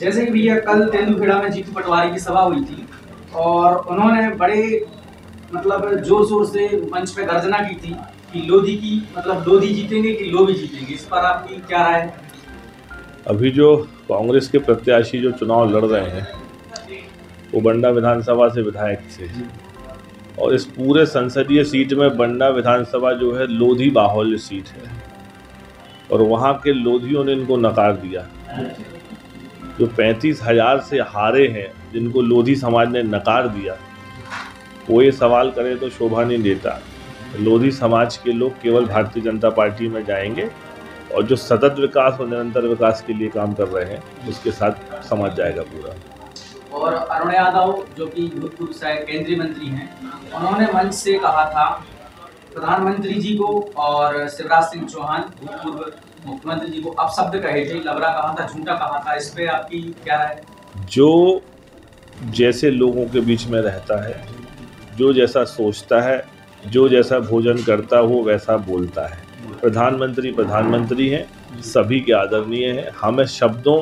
जैसे कि भैया कल तेंदुखेड़ा में जीतू पटवारी की सभा हुई थी और उन्होंने बड़े मतलब जोर शोर से मंच पे गर्जना की थी कि लोधी जीतेंगे कि लोभी जीतेंगे। इस पर आपकी क्या राय है? अभी जो कांग्रेस के प्रत्याशी जो चुनाव लड़ रहे हैं वो बंडा विधानसभा से विधायक थे और इस पूरे संसदीय सीट में बंडा विधानसभा जो है लोधी बाहुल्य सीट है और वहाँ के लोधियों ने इनको नकार दिया। जो 35,000 से हारे हैं जिनको लोधी समाज ने नकार दिया, वो ये सवाल करे तो शोभा नहीं देता। लोधी समाज के लोग केवल भारतीय जनता पार्टी में जाएंगे और जो सतत विकास और निरंतर विकास के लिए काम कर रहे हैं उसके साथ समाज जाएगा पूरा। और अरुण यादव जो कि भूतपूर्व केंद्रीय मंत्री हैं, उन्होंने मंच से कहा था प्रधानमंत्री जी को और शिवराज सिंह चौहान भूतपूर्व मुख्यमंत्री जी को अपशब्द कहे थे, लबरा कहा था, झूठा कहा था। इस पे आपकी क्या राय? जो जैसे लोगों के बीच में रहता है, जो जैसा सोचता है, जो जैसा भोजन करता हो वैसा बोलता है। प्रधानमंत्री हैं, सभी के आदरणीय हैं। हमें शब्दों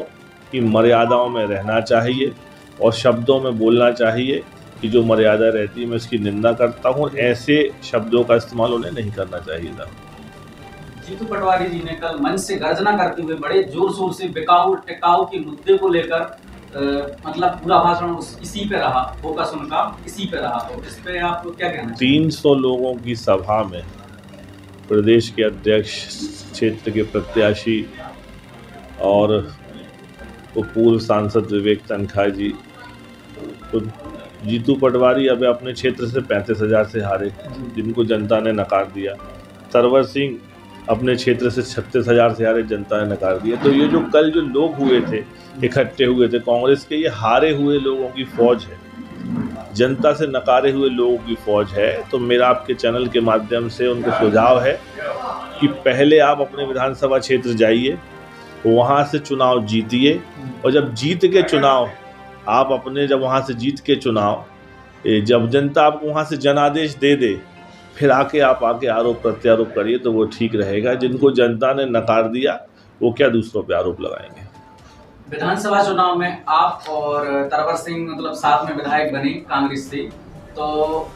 की मर्यादाओं में रहना चाहिए और शब्दों में बोलना चाहिए कि जो मर्यादा रहती है मैं उसकी निंदा करता हूँ। ऐसे शब्दों का इस्तेमाल उन्हें नहीं करना चाहिए था। जीतू पटवारी जी ने कल मंच से गर्जना करते हुए बड़े जोर शोर से बिकाऊ टिकाऊ के मुद्दे को लेकर मतलब पूरा भाषण इसी पे रहा, फोकस उनका इसी पे रहा। तो इस पे आप क्या कहना? 300 लोगों की सभा में प्रदेश के अध्यक्ष, क्षेत्र के प्रत्याशी और पूर्व सांसद विवेक तनखा जी, तो जीतू पटवारी अब अपने क्षेत्र से 35,000 से हारे जिनको जनता ने नकार दिया। सरवर सिंह अपने क्षेत्र से 36,000 से हारे, जनता ने नकार दिया। तो ये जो कल जो लोग हुए थे, इकट्ठे हुए थे कांग्रेस के, ये हारे हुए लोगों की फौज है, जनता से नकारे हुए लोगों की फौज है। तो मेरा आपके चैनल के माध्यम से उनको सुझाव है कि पहले आप अपने विधानसभा क्षेत्र जाइए, वहाँ से चुनाव जीतिए और जब जीत के चुनाव आप अपने जब वहाँ से जीत के चुनाव जब जनता आपको वहाँ से जनादेश दे दे, फिर आके आरोप प्रत्यारोप करिए तो वो ठीक रहेगा। जिनको जनता ने नकार दिया वो क्या दूसरों पे आरोप लगाएंगे। विधानसभा चुनाव में आप और तरवर सिंह मतलब साथ में विधायक बने कांग्रेस से, तो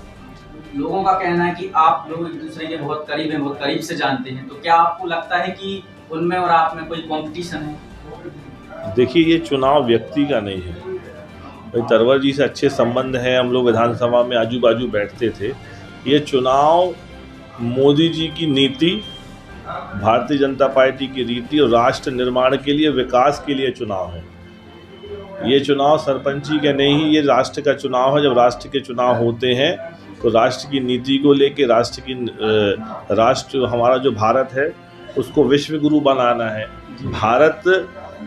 लोगों का कहना है कि आप लोग एक दूसरे के बहुत करीब हैं, बहुत करीब से जानते हैं। तो क्या आपको लगता है कि उनमें और आप में कोई कंपटीशन है? देखिए, ये चुनाव व्यक्ति का नहीं है भाई। तरवर जी से अच्छे संबंध हैं, हम लोग विधानसभा में आजू बाजू बैठते थे। ये चुनाव मोदी जी की नीति, भारतीय जनता पार्टी की रीति और राष्ट्र निर्माण के लिए, विकास के लिए चुनाव है। ये चुनाव सरपंची का नहीं, ये राष्ट्र का चुनाव है। जब राष्ट्र के चुनाव होते हैं तो राष्ट्र की नीति को लेके, राष्ट्र हमारा जो भारत है उसको विश्व गुरु बनाना है। भारत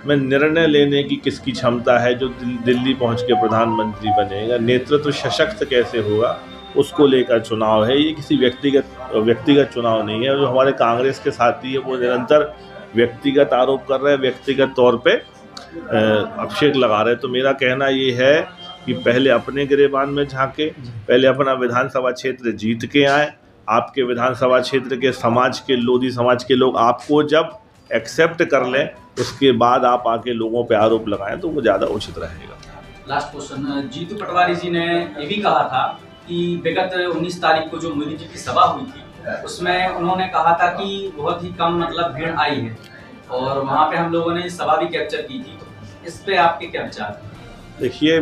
में निर्णय लेने की किसकी क्षमता है, जो दिल्ली पहुंच के प्रधानमंत्री बनेगा, नेतृत्व सशक्त कैसे होगा, उसको लेकर चुनाव है। ये किसी व्यक्तिगत चुनाव नहीं है। जो हमारे कांग्रेस के साथी है वो निरंतर व्यक्तिगत आरोप कर रहे हैं, व्यक्तिगत तौर पे अभिषेक लगा रहे हैं। तो मेरा कहना ये है कि पहले अपने गिरेबान में झांके, पहले अपना विधानसभा क्षेत्र जीत के आए। आपके विधानसभा क्षेत्र के समाज के, लोधी समाज के लोग आपको जब एक्सेप्ट कर लें, उसके बाद आप आके लोगों पे आरोप लगाएं तो वो ज़्यादा उचित रहेगा। लास्ट क्वेश्चन, जीतू पटवारी जी ने ये भी कहा था कि विगत 19 तारीख को जो मोदी जी की सभा हुई थी उसमें उन्होंने कहा था कि बहुत ही कम मतलब भीड़ आई है और वहाँ पे हम लोगों ने सभा भी कैप्चर की थी। तो इस पे आपके क्या विचार? देखिए,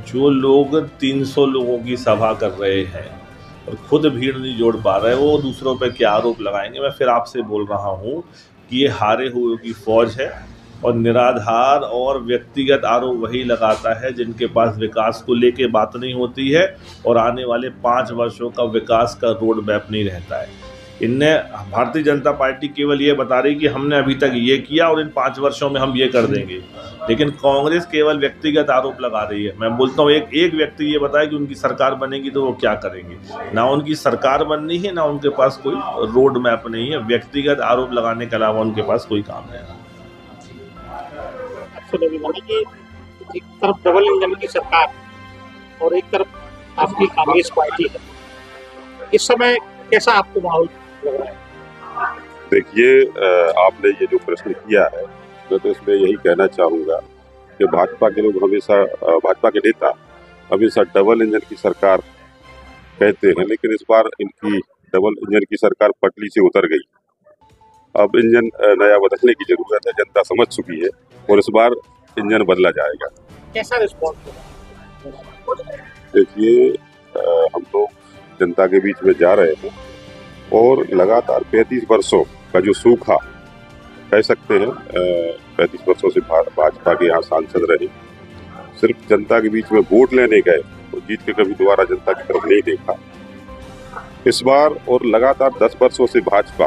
जो लोग 300 लोगों की सभा कर रहे हैं और खुद भीड़ नहीं जोड़ पा रहे, वो दूसरों पे क्या आरोप लगाएंगे। मैं फिर आपसे बोल रहा हूँ कि ये हारे हुए की फौज है और निराधार और व्यक्तिगत आरोप वही लगाता है जिनके पास विकास को लेके बात नहीं होती है और आने वाले 5 वर्षों का विकास का रोड मैप नहीं रहता है। इनने भारतीय जनता पार्टी केवल ये बता रही कि हमने अभी तक ये किया और इन 5 वर्षों में हम ये कर देंगे, लेकिन कांग्रेस केवल व्यक्तिगत आरोप लगा रही है। मैं बोलता हूँ एक व्यक्ति ये बताए कि उनकी सरकार बनेगी तो वो क्या करेंगे। ना उनकी सरकार बननी है, ना उनके पास कोई रोड मैप नहीं है। व्यक्तिगत आरोप लगाने के अलावा उनके पास कोई काम नहीं है। एक तरफ डबल इंजन की सरकार और एक तरफ आपकी कांग्रेस पार्टी है, इस समय कैसा आपको माहौल लग रहा है? देखिए, आपने ये जो प्रश्न किया है, मैं तो इसमें यही कहना चाहूँगा कि भाजपा के लोग हमेशा भाजपा के नेता हमेशा डबल इंजन की सरकार कहते हैं, लेकिन इस बार इनकी डबल इंजन की सरकार पटरी से उतर गई। अब इंजन नया बदलने की जरूरत है, जनता समझ चुकी है और इस बार इंजन बदला जाएगा। कैसा रिस्पॉन्स होगा? देखिए, हम लोग जनता के बीच में जा रहे हैं और लगातार 35 वर्षों का जो सूखा कह सकते हैं, 35 वर्षों से भाजपा के यहाँ सांसद रहे, सिर्फ जनता के बीच में वोट लेने गए और जीत के कभी दोबारा जनता की तरफ नहीं देखा। इस बार और लगातार 10 वर्षों से भाजपा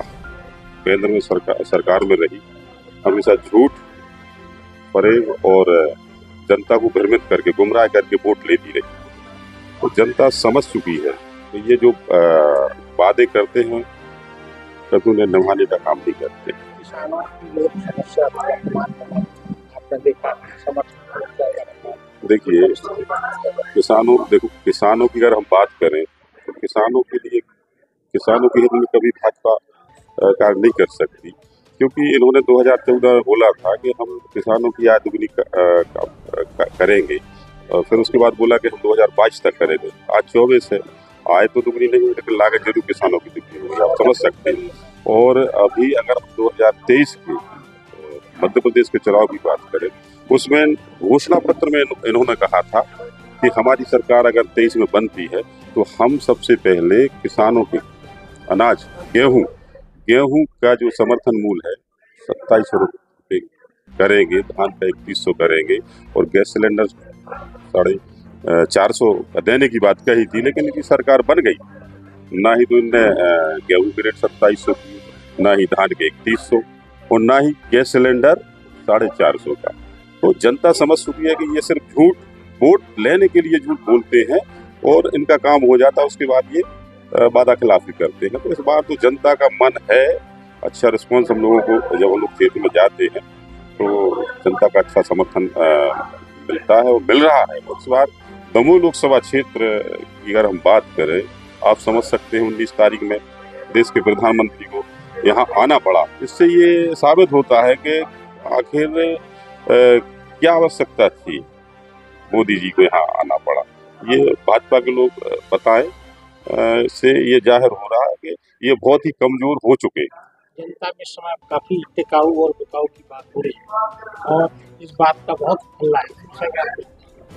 केंद्र में सरकार में रही, हमेशा झूठ, फरेब और जनता को भ्रमित करके गुमराह करके वोट लेती रही। तो जनता समझ चुकी है कि ये जो वादे करते हैं कभी उन्हें निभाने का काम नहीं करते। किसानों की लोग समस्या आपने देखा, समर्थन देखिए, किसानों की अगर हम बात करें तो किसानों के लिए, किसानों के हित में कभी भाजपा कार्य नहीं कर सकती, क्योंकि इन्होंने 2014 में बोला था कि हम किसानों की आय दुगनी करेंगे, और फिर उसके बाद बोला कि हम 2022 तक करेंगे। आज 24 है, आय तो दुगनी नहीं, लेकिन लागत जरूर किसानों की दुगनी होगी, आप समझ सकते हैं। और अभी अगर 2023 के मध्य प्रदेश के चुनाव की बात करें, उसमें घोषणा पत्र में इन्होंने कहा था कि हमारी सरकार अगर 23 में बनती है तो हम सबसे पहले किसानों के अनाज, गेहूं का जो समर्थन मूल्य है 2700 रुपये करेंगे, धान का 3100 करेंगे और गैस सिलेंडर 450 देने की बात कही थी, लेकिन इनकी सरकार बन गई। ना ही तो इनने गेहूं की रेट 2700 की, ना ही धान के 3100 और ना ही गैस सिलेंडर 450 का। तो जनता समझ चुकी है कि ये सिर्फ झूठ, वोट लेने के लिए झूठ बोलते हैं और इनका काम हो जाता है, उसके बाद ये वादा खिलाफी करते हैं। तो इस बार तो जनता का मन है, अच्छा रिस्पॉन्स हम लोगों को, जब हम लोग क्षेत्र में जाते हैं तो जनता का अच्छा समर्थन मिलता है और मिल रहा है। इस बार दमोह लोकसभा क्षेत्र की अगर हम बात करें, आप समझ सकते हैं 19 तारीख में देश के प्रधानमंत्री को यहाँ आना पड़ा। इससे ये साबित होता है कि आखिर क्या आवश्यकता थी मोदी जी को यहाँ आना पड़ा। ये भाजपा के लोग बताएं, से ये जाहिर हो रहा है कि ये बहुत ही कमजोर हो चुके हैं। जनता में इस समय काफी टिकाऊ और बिकाऊ की बात हो रही है और इस बात का बहुत हल्ला है।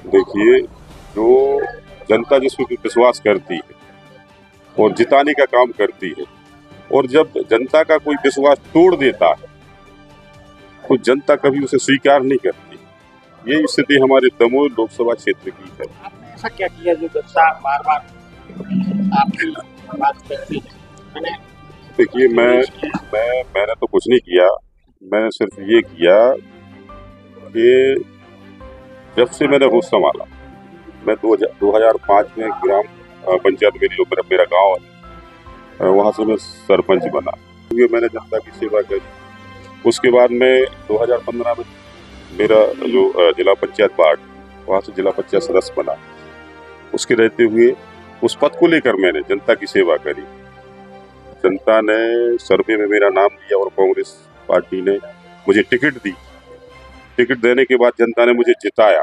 देखिए, जो जनता जिसमें विश्वास करती है और जिताने का काम करती है, और जब जनता का कोई विश्वास तोड़ देता है तो जनता कभी उसे स्वीकार नहीं करती। ये स्थिति हमारे दमोह लोकसभा क्षेत्र की है। आपने ऐसा क्या किया जो जनता बार बार आपकी बात करती है? देखिए, मैंने तो कुछ नहीं किया, मैंने सिर्फ ये किया कि जब से मैंने होश संभाला, मैं 2005 में ग्राम पंचायत मेरा गांव है, वहाँ से मैं सरपंच बना, क्योंकि मैंने जनता की सेवा करी। उसके बाद में 2015 में मेरा जो जिला पंचायत वार्ड, वहाँ से जिला पंचायत सदस्य बना। उसके रहते हुए उस पद को लेकर मैंने जनता की सेवा करी। जनता ने सर्वे में मेरा नाम दिया और कांग्रेस पार्टी ने मुझे टिकट दी। टिकट देने के बाद जनता ने मुझे जिताया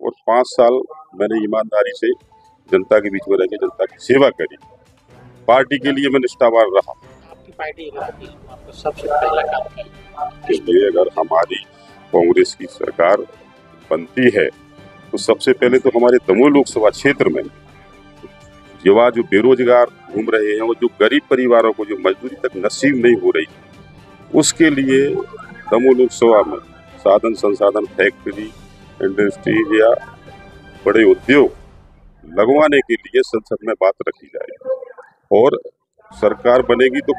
और 5 साल मैंने ईमानदारी से जनता के बीच में रह के जनता की सेवा करी। पार्टी के लिए मैं निष्ठावान रहा। आपकी पार्टी सबसे पहला काम इसलिए अगर हमारी कांग्रेस की सरकार बनती है तो सबसे पहले तो हमारे दमोह लोकसभा क्षेत्र में युवा जो बेरोजगार घूम रहे हैं और जो गरीब परिवारों को जो मजदूरी तक नसीब नहीं हो रही, उसके लिए दमोह लोकसभा में साधन संसाधन, फैक्ट्री, इंडस्ट्रीज या बड़े उद्योग लगवाने के लिए संसद में बात रखी जाएगी। और सरकार बनेगी तो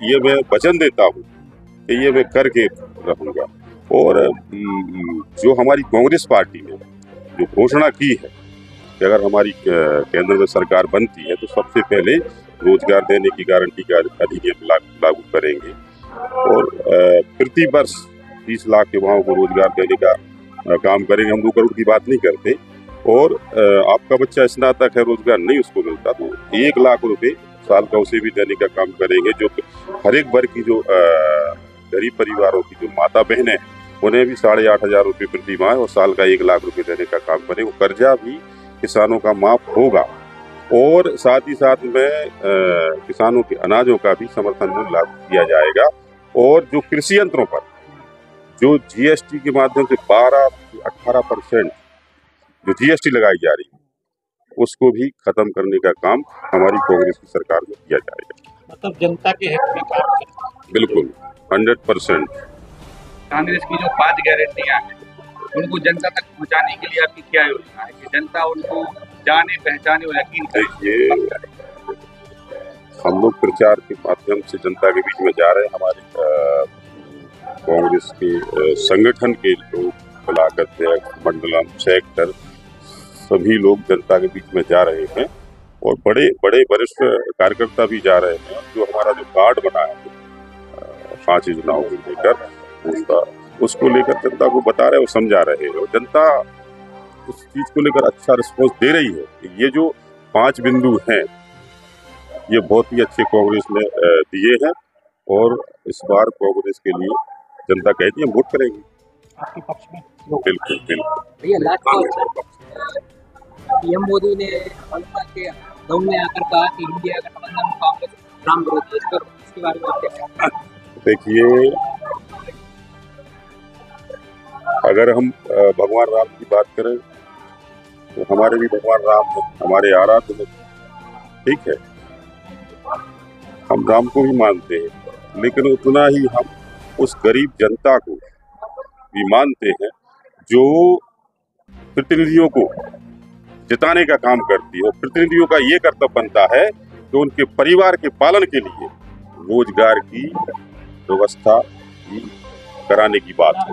ये मैं वचन देता हूँ कि ये मैं करके रहूँगा। और जो हमारी कांग्रेस पार्टी ने जो घोषणा की है कि अगर हमारी केंद्र में सरकार बनती है तो सबसे पहले रोजगार देने की गारंटी का अधिनियम लागू करेंगे और प्रति वर्ष 30 लाख युवाओं को रोजगार देने का काम करेंगे। हम 2 करोड़ की बात नहीं करते। और आपका बच्चा स्नातक है, रोजगार नहीं उसको मिलता तो 1 लाख रुपए साल का उसे भी देने का काम करेंगे। जो हर एक वर्ग की जो गरीब परिवारों की जो माता बहनें हैं उन्हें भी 8,500 रुपये प्रति माह और साल का 1 लाख रुपए देने का काम करें। वो कर्जा भी किसानों का माफ होगा और साथ ही साथ में किसानों के अनाजों का भी समर्थन मूल्य लागू किया जाएगा। और जो कृषि यंत्रों पर जो जीएसटी के माध्यम से 12 से 18% जो जीएसटी लगाई जा रही है, उसको भी खत्म करने का काम हमारी कांग्रेस की सरकार में किया जाएगा। मतलब जनता के हित में काम करें। बिल्कुल 100%। कांग्रेस की जो 5 गारंटियां हैं उनको जनता तक पहुंचाने के लिए आपकी क्या योजना है कि जनता उनको जाने पहचाने और यकीन करे? देखिए, हम लोग प्रचार के माध्यम से जनता के बीच में जा रहे हैं। हमारे कांग्रेस के संगठन के लोग, ब्लॉक अध्यक्ष, मंडलम, सेक्टर, सभी लोग जनता के बीच में जा रहे हैं और बड़े बड़े वरिष्ठ कार्यकर्ता भी जा रहे हैं। जो हमारा जो कार्ड बना है 5 योजनाओं को लेकर, उसको लेकर जनता को बता रहे और समझा रहे हैं और जनता उस चीज को लेकर अच्छा रिस्पॉन्स दे रही है। ये जो 5 बिंदु हैं ये बहुत ही अच्छे कांग्रेस ने दिए हैं और इस बार कांग्रेस के लिए जनता कहती है वोट करेंगे। आपके पक्ष में बिल्कुल बिल्कुल। भैया लास्ट पीएम मोदी ने भाजपा के दौड़ में आकर कहा कि इंडिया गठबंधन कांग्रेस राम विरोधी है, इसके बारे में आप क्या कहते हैं? देखिए, अगर हम भगवान राम की बात करें तो हमारे भी भगवान राम हैं, हमारे आराध्य हैं, ठीक है। हम राम को भी मानते हैं, लेकिन उतना ही हम उस गरीब जनता को भी मानते हैं जो प्रतिनिधियों को जिताने का काम करती है। और प्रतिनिधियों का ये कर्तव्य बनता है कि उनके परिवार के पालन के लिए रोजगार की व्यवस्था कराने की बात है।